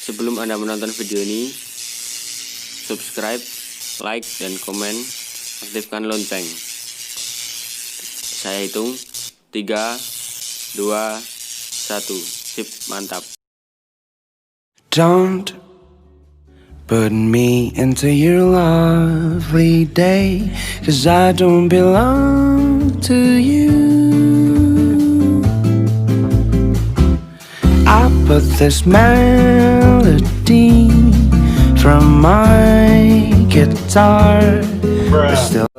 Sebelum Anda menonton video ini, subscribe, like, dan komen, aktifkan lonceng. Saya hitung 3, 2, 1. Sip, mantap. Don't put me into your lovely day, 'cause I don't belong to you. I put this melody from my guitar, but still.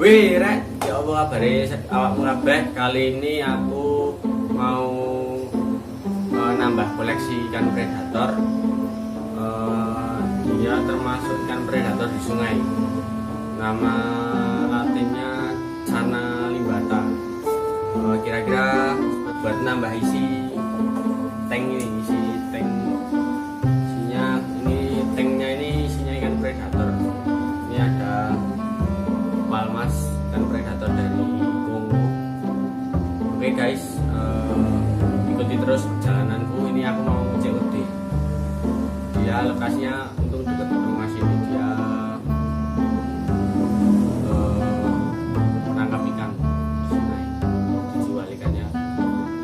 Wih, Rek, ya apa kabare awakmu kabeh? Kali ini aku mau nambah koleksi ikan predator. Dia termasuk ikan predator di sungai. Nama latinnya Channa limbata. Kira-kira buat nambah isi tank ini, isinya ini tanknya ini isinya ikan predator. Ini ada palmas ikan predator dari Kongo. Oke guys, ikuti terus perjalananku. Ini aku mau COD. Dia lokasinya untuk dekat rumah sini. Dia menangkap ikan di sungai, dijual ikannya.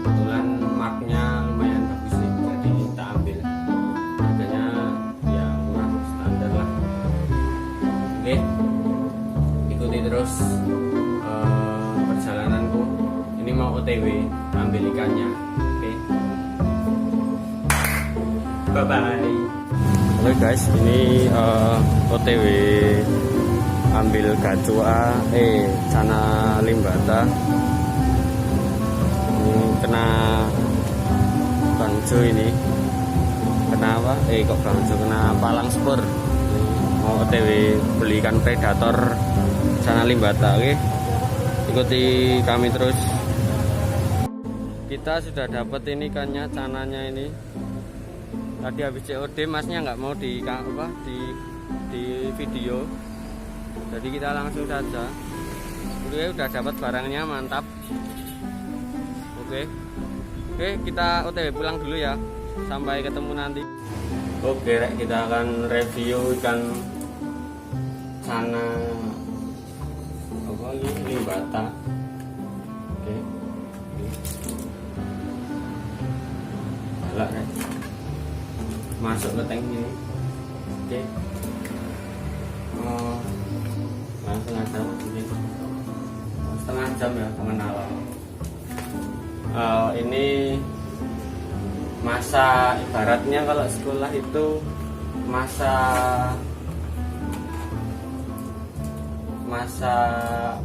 Kebetulan marknya lumayan bagus nih, jadi tak ambil. Harganya ya murah, standar lah. Oke, ikuti terus perjalananku. Ini mau OTW ambil ikannya. Oke, bye bye. Oke guys, ini OTW ambil gacua Channa limbata. Ini kena bangjo ini. Kenapa? Kok bangjo, kena palang spur. Mau OTW beli ikan predator Channa limbata. Oke, ikuti kami terus. Kita sudah dapat ini ikannya, cananya ini. Tadi habis COD, masnya nggak mau di video, jadi kita langsung saja. Oke, udah dapat barangnya, mantap. Oke, kita OTW pulang dulu ya. Sampai ketemu nanti. Oke, kita akan review ikan Channa limbata. Oke, galak Rek. Masuk ke tank ini. Oke, langsung aja ini. Setengah jam ya pengenalan. Ini masa ibaratnya kalau sekolah itu masa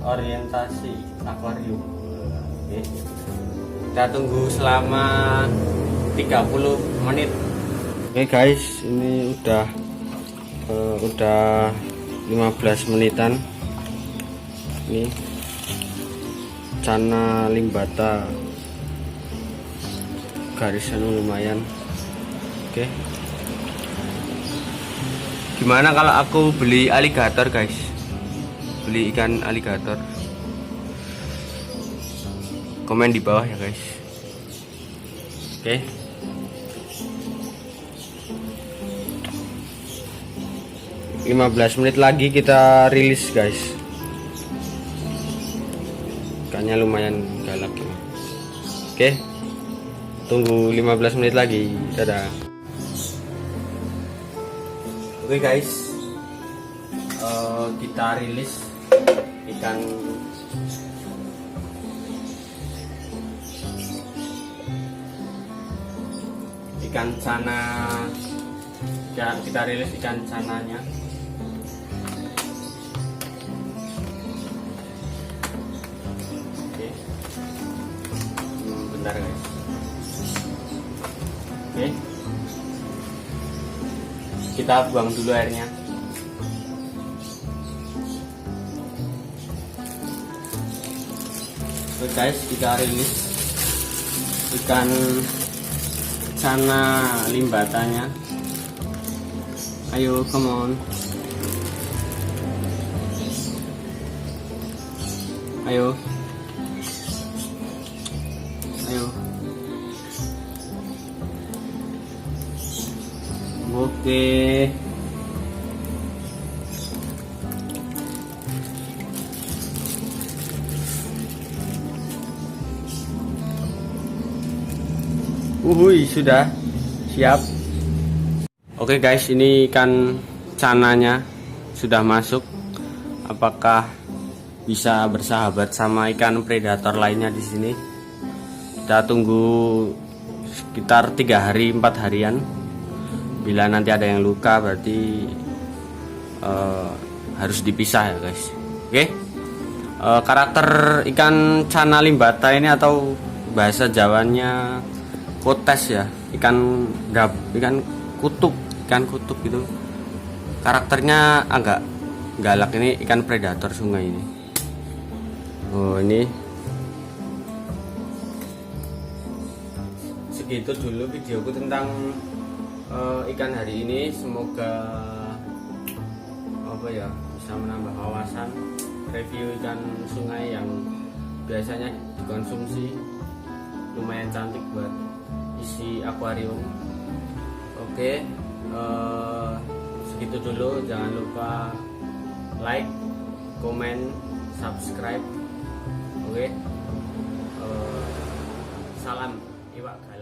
orientasi akuarium. Oke, kita tunggu selama 30 menit. Oke guys, ini udah 15 menitan. Ini Channa limbata, garisan lumayan. Oke, gimana kalau aku beli aligator guys? Beli ikan aligator? Komen di bawah ya guys. Oke, okay. 15 menit lagi kita rilis guys. Ikannya lumayan galak ya. Oke, tunggu 15 menit lagi. Dadah. Oke guys, kita rilis ikan Channa. Kita rilis ikan Channanya. Oke, bentar guys. Oke, kita buang dulu airnya. Oke guys, kita rilis ikan Channa limbatanya. Ayo, come on. Ayo. Oke. Sudah siap. Oke guys, ini ikan cananya sudah masuk. Apakah bisa bersahabat sama ikan predator lainnya di sini? Kita tunggu sekitar 3 hari 4 harian. Bila nanti ada yang luka berarti harus dipisah ya guys. Oke. Karakter ikan cana limbata ini atau bahasa Jawanya kotes ya, ikan kutub gitu. Karakternya agak galak, ini ikan predator sungai ini. Oh, ini segitu dulu videoku tentang ikan hari ini. Semoga bisa menambah wawasan review ikan sungai yang biasanya dikonsumsi, lumayan cantik buat isi akuarium. Oke, segitu dulu. Jangan lupa like, comment, subscribe. Oke, salam iwak guys.